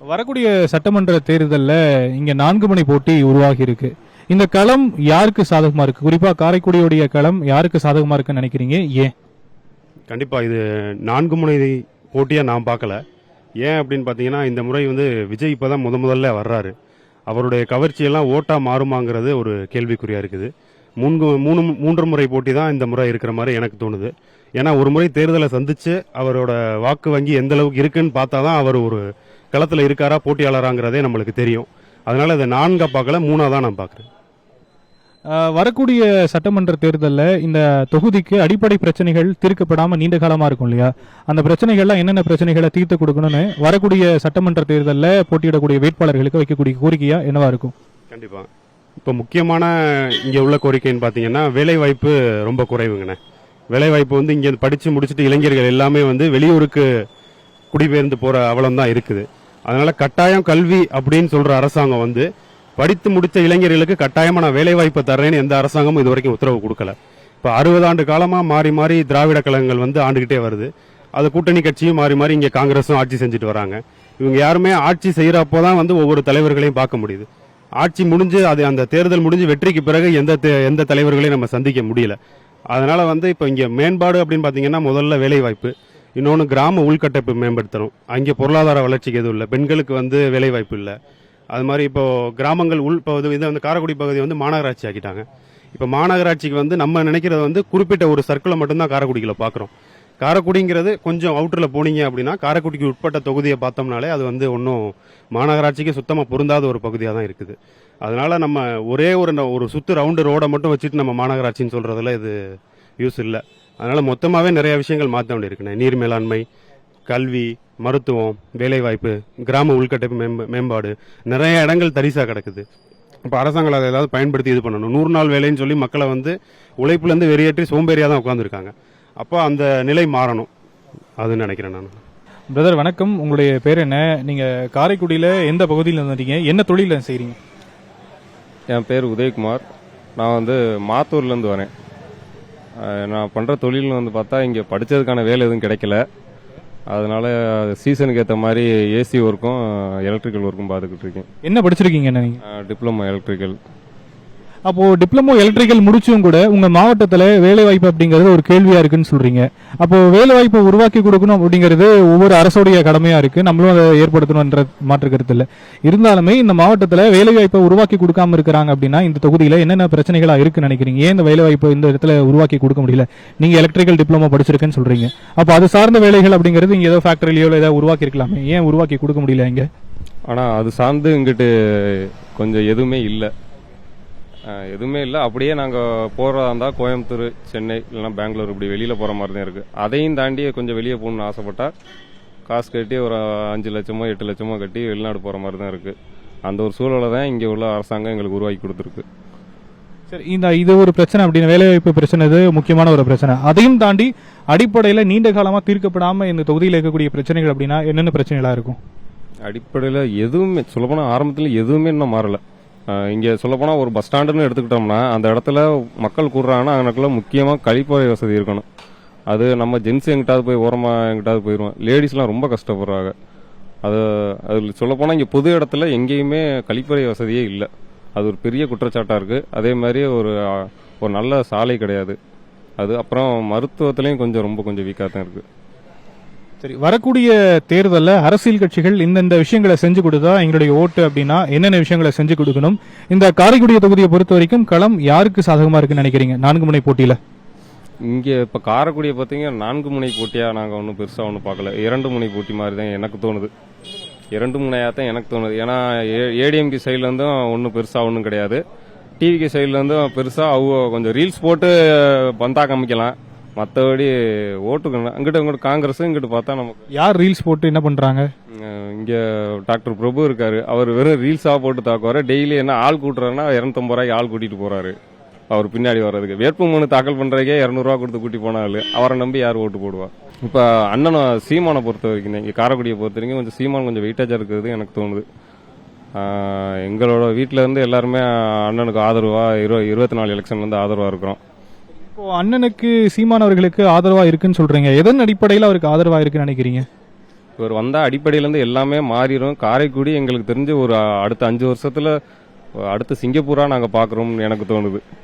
வரக்கூடிய சட்டமன்ற தேர்தலில் இங்க 4 முனை போட்டி உருவாகி இருக்கு. இந்த களம் யாருக்கு சாதகமா இருக்கு? குறிப்பா காரைக்குடியுடைய களம் யாருக்கு சாதகமா இருக்குன்னு நினைக்கிறீங்க? ஏன்? கண்டிப்பா இது 4 முனை போட்டியா நான் பார்க்கல. ஏன் அப்படின்னு பார்த்தீங்கன்னா, இந்த முறை விஜய் இப்பதான் முதல்ல வர்றாரு. அவருடைய கவர்ச்சியெல்லாம் ஓட்டா மாறுமாங்கிறது ஒரு கேள்விக்குறியா இருக்குது. 3 முறை போட்டி தான் இந்த முறை இருக்கிற மாதிரி எனக்கு தோணுது. ஏன்னா ஒரு முறை தேர்தலை சந்திச்சு அவரோட வாக்கு வங்கி எந்த அளவுக்கு இருக்குன்னு பார்த்தா தான் அவர் ஒரு களத்தில் இருக்காரா போட்டியாளராங்கிறதே நம்மளுக்கு தெரியும். அதனால இதை 4 பார்க்கல, 3 தான் நான் பார்க்குறேன். வரக்கூடிய சட்டமன்ற தேர்தலில் இந்த தொகுதிக்கு அடிப்படை பிரச்சனைகள் தீர்க்கப்படாம நீண்ட காலமா இருக்கும் இல்லையா? அந்த பிரச்சனைகள்லாம் என்னென்ன பிரச்சனைகளை தீர்த்து கொடுக்கணும்னு வரக்கூடிய சட்டமன்ற தேர்தலில் போட்டியிடக்கூடிய வேட்பாளர்களுக்கு வைக்கக்கூடிய கோரிக்கையா என்னவா இருக்கும்? கண்டிப்பா இப்போ முக்கியமான இங்கே உள்ள கோரிக்கைன்னு பார்த்தீங்கன்னா, வேலை வாய்ப்பு ரொம்ப குறைவுங்கண்ணே. வேலை வாய்ப்பு இங்கே படித்து முடிச்சுட்டு இளைஞர்கள் எல்லாமே வெளியூருக்கு குடிபெயர்ந்து போகிற அவலம் தான் இருக்குது. அதனால கட்டாயம் கல்வி அப்படின்னு சொல்கிற அரசாங்கம் படித்து முடித்த இளைஞர்களுக்கு கட்டாயமாக நான் வேலை வாய்ப்பை தர்றேன்னு எந்த அரசாங்கமும் இது வரைக்கும் உத்தரவு கொடுக்கல. இப்போ 60 ஆண்டு காலமாக மாறி மாறி திராவிட கழகங்கள் ஆண்டுகிட்டே வருது. அது கூட்டணி கட்சியும் மாறி மாறி இங்கே காங்கிரஸும் ஆட்சி செஞ்சுட்டு வராங்க. இவங்க யாருமே ஆட்சி செய்கிறப்போ தான் ஒவ்வொரு தலைவர்களையும் பார்க்க முடியுது. ஆட்சி முடிஞ்சு அந்த தேர்தல் முடிஞ்சு வெற்றிக்கு பிறகு எந்த தலைவர்களையும் நம்ம சந்திக்க முடியல. அதனால இப்போ இங்கே மேம்பாடு அப்படின்னு பார்த்தீங்கன்னா, முதல்ல வேலை வாய்ப்பு, இன்னொன்று கிராம உள்கட்டமைப்பு மேம்படுத்தணும். அங்கே பொருளாதார வளர்ச்சிக்கு எதுவும் இல்லை, பெண்களுக்கு வேலை வாய்ப்பு இல்லை. அது மாதிரி இப்போ கிராமங்கள் உள்பகுதி இதை காரைக்குடி பகுதி மாநகராட்சி ஆக்கிட்டாங்க. இப்போ மாநகராட்சிக்கு நம்ம நினைக்கிறது குறிப்பிட்ட ஒரு சர்க்கிளை மட்டும்தான் காரைக்குடிக்குள்ள பார்க்குறோம். காரைக்குடிங்கிறது கொஞ்சம் அவுட்டரில் போனீங்க அப்படின்னா காரைக்குடிக்கு உட்பட்ட தொகுதியை பார்த்தோம்னாலே அது ஒன்றும் மாநகராட்சிக்கு சுத்தமாக பொருந்தாத ஒரு பகுதியாக தான் இருக்குது. அதனால நம்ம ஒரே ஒரு சுத்து ரவுண்டு ரோடை மட்டும் வச்சுட்டு நம்ம மாநகராட்சின்னு சொல்றதுல இது யூஸ் இல்லை. அதனால மொத்தமாகவே நிறைய விஷயங்கள் மாற்ற வேண்டியிருக்குண்ணே. நீர் மேலாண்மை, கல்வி, மருத்துவம், வேலைவாய்ப்பு, கிராம உள்கட்டமைப்பு மேம்பாடு, நிறைய இடங்கள் தரிசாக கிடக்குது. இப்போ அரசாங்கம் அதை ஏதாவது பயன்படுத்தி இது பண்ணணும். 100 நாள் வேலைன்னு சொல்லி மக்களை உழைப்புலேருந்து வெளியேற்றி சோம்பேறியாக தான் உட்காந்துருக்காங்க. அப்போ அந்த நிலை மாறணும், அதுன்னு நினைக்கிறேன் நான். பிரதர் வணக்கம், உங்களுடைய பேர் என்ன? நீங்க காரைக்குடியில எந்த பகுதியில் இருந்தீங்க, என்ன தொழில செய்றீங்க? என் பேர் உதயகுமார். நான் மாத்தூர்லேருந்து வரேன். நான் பண்ணுற தொழில்னு பார்த்தா இங்கே படித்ததுக்கான வேலை எதுவும் கிடைக்கல. அதனால சீசனுக்கு ஏற்ற மாதிரி ஏசி ஒர்க்கும் எலக்ட்ரிக்கல் ஒர்க்கும் பார்த்துக்கிட்டு இருக்கேன். என்ன படிச்சிருக்கீங்க? நீங்க டிப்ளமோ எலக்ட்ரிக்கல். அப்போ டிப்ளமோ எலக்ட்ரிக்கல் முடிச்சும் கூட உங்க மாவட்டத்துல வேலை வாய்ப்பு அப்படிங்கிறது ஒரு கேள்வியா இருக்குன்னு சொல்றீங்க. அப்போ வேலை வாய்ப்பை உருவாக்கி கொடுக்கணும் அப்படிங்கிறது ஒவ்வொரு அரசுடைய கடமையா இருக்கு, நம்மளும் அதை ஏற்படுத்தணும்ன்ற மாற்று கருத்து இல்லை. இருந்தாலுமே இந்த மாவட்டத்துல வேலை வாய்ப்பை உருவாக்கி கொடுக்காம இருக்கிறாங்க அப்படின்னா இந்த தொகுதியில என்னென்ன பிரச்சனைகளா இருக்குன்னு நினைக்கிறீங்க? ஏன் இந்த வேலை வாய்ப்பை இந்த இடத்துல உருவாக்கி கொடுக்க முடியல? நீங்க எலக்ட்ரிக்கல் டிப்ளமோ படிச்சிருக்கேன்னு சொல்றீங்க. அப்போ அது சார்ந்த வேலைகள் அப்படிங்கிறது இங்க ஏதோ ஃபேக்டரியிலயோ ஏதாவது உருவாக்கி இருக்கலாமே, ஏன் உருவாக்கி கொடுக்க முடியல இங்க? ஆனால் அது சார்ந்து இங்கிட்டு கொஞ்சம் எதுவுமே இல்லை. அப்படியே நாங்கள் போகிறதா இருந்தால் கோயம்புத்தூர், சென்னை இல்லைனா பெங்களூர் இப்படி வெளியில் போகிற மாதிரி தான் இருக்குது. அதையும் தாண்டி கொஞ்சம் வெளியே போகணுன்னு ஆசைப்பட்டா காசு கட்டி ஒரு 5 லட்சமோ 8 லட்சமோ கட்டி வெளிநாடு போகிற மாதிரி தான் இருக்குது. அந்த ஒரு சூழலை தான் இங்கே உள்ள அரசாங்கம் எங்களுக்கு உருவாக்கி கொடுத்துருக்கு. சரி, இது ஒரு பிரச்சனை அப்படின்னு வேலைவாய்ப்பு பிரச்சனை, இது முக்கியமான ஒரு பிரச்சனை. அதையும் தாண்டி அடிப்படையில் நீண்ட காலமாக தீர்க்கப்படாமல் இந்த தொகுதியில் இருக்கக்கூடிய பிரச்சனைகள் அப்படின்னா என்னென்ன பிரச்சனைகளாக இருக்கும்? அடிப்படையில் எதுவுமே சொல்லப்போனால் ஆரம்பத்தில் எதுவுமே இன்னும் மாறலை. இங்கே சொல்லப்போனால் ஒரு பஸ் ஸ்டாண்டுன்னு எடுத்துக்கிட்டோம்னா அந்த இடத்துல மக்கள் கூடுறாங்கன்னா அங்கனக்குள்ள முக்கியமாக கழிப்பறை வசதி இருக்கணும். அது நம்ம ஜென்ஸ் எங்கிட்டாவது போய் ஓரமாக எங்கிட்டாவது போயிடுவோம். லேடிஸ்லாம் ரொம்ப கஷ்டப்படுறாங்க. அதில் சொல்லப்போனால் இங்கே பொது இடத்துல எங்கேயுமே கழிப்பறை வசதியே இல்லை. அது ஒரு பெரிய குற்றச்சாட்டாக இருக்குது. அதே மாதிரி ஒரு நல்ல சாலை கிடையாது. அப்புறம் மருத்துவத்துலேயும் கொஞ்சம் வீக்காக தான் இருக்குது. சரி, வரக்கூடிய தேர்தலில் அரசியல் கட்சிகள் இந்த விஷயங்களை செஞ்சு கொடுத்தா எங்களுடைய ஓட்டு அப்படின்னா என்னென்ன விஷயங்களை செஞ்சு கொடுக்கணும்? இந்த காரைக்குடி தொகுதியை பொறுத்த வரைக்கும் களம் யாருக்கு சாதகமா இருக்குன்னு நினைக்கிறீங்க 4 முனை போட்டியில? இங்கே இப்போ காரைக்குடியை பார்த்தீங்கன்னா 4 முனை போட்டியாக நாங்கள் ஒன்றும் பெருசாக ஒன்றும் பார்க்கல. 2 முனை போட்டி மாதிரி தான் எனக்கு தோணுது. 2 முனையாக தான் எனக்கு தோணுது. ஏன்னா ஏடிஎம்கே சைட்லேருந்தும் ஒன்றும் பெருசாக ஒன்றும் கிடையாது, டிவிகே சைட்லேருந்தும் பெருசாக அவங்க கொஞ்சம் ரீல்ஸ் போட்டு பந்தா காமிக்கலாம். மற்றபடி ஓட்டுக்கு அங்கிட்ட காங்கிரஸ், இங்கிட்டு பார்த்தா நமக்கு யார் ரீல்ஸ் போட்டு என்ன பண்றாங்க? இங்கே டாக்டர் பிரபு இருக்காரு, அவர் வெறும் ரீல்ஸாக போட்டு தாக்குவார். டெய்லி என்ன ஆள் கூட்டுறாருன்னா 250 ரூபாய்க்கு ஆள் கூட்டிட்டு போறாரு. அவர் பின்னாடி வர்றதுக்கு வேட்புமனு தாக்கல் பண்றதுக்கே 200 ரூபா கொடுத்து கூட்டி போனாலும் அவரை நம்பி யார் ஓட்டு போடுவா? இப்போ அண்ணன் சீமானை பொறுத்த வரைக்கும், இங்கே காரைக்குடியை பொறுத்த வரைக்கும் கொஞ்சம் சீமான் கொஞ்சம் வெயிட்டேஜாக இருக்கிறது எனக்கு தோணுது. எங்களோட வீட்டில இருந்து எல்லாருமே அண்ணனுக்கு ஆதரவா 24 எலெக்ஷன்ல ஆதரவா இருக்கிறோம். இப்போ அண்ணனுக்கு சீமான் அவர்களுக்கு ஆதரவா இருக்குன்னு சொல்றீங்க, எதன் அடிப்படையில் அவருக்கு ஆதரவா இருக்குன்னு நினைக்கிறீங்க? இவர் வந்தால் அடிப்படையிலேருந்து எல்லாமே மாறிடும். காரைக்குடி எங்களுக்கு தெரிஞ்ச ஒரு அடுத்த 5 வருஷத்தில் அடுத்த சிங்கப்பூராக நாங்கள் பார்க்குறோம்னு எனக்கு தோணுது.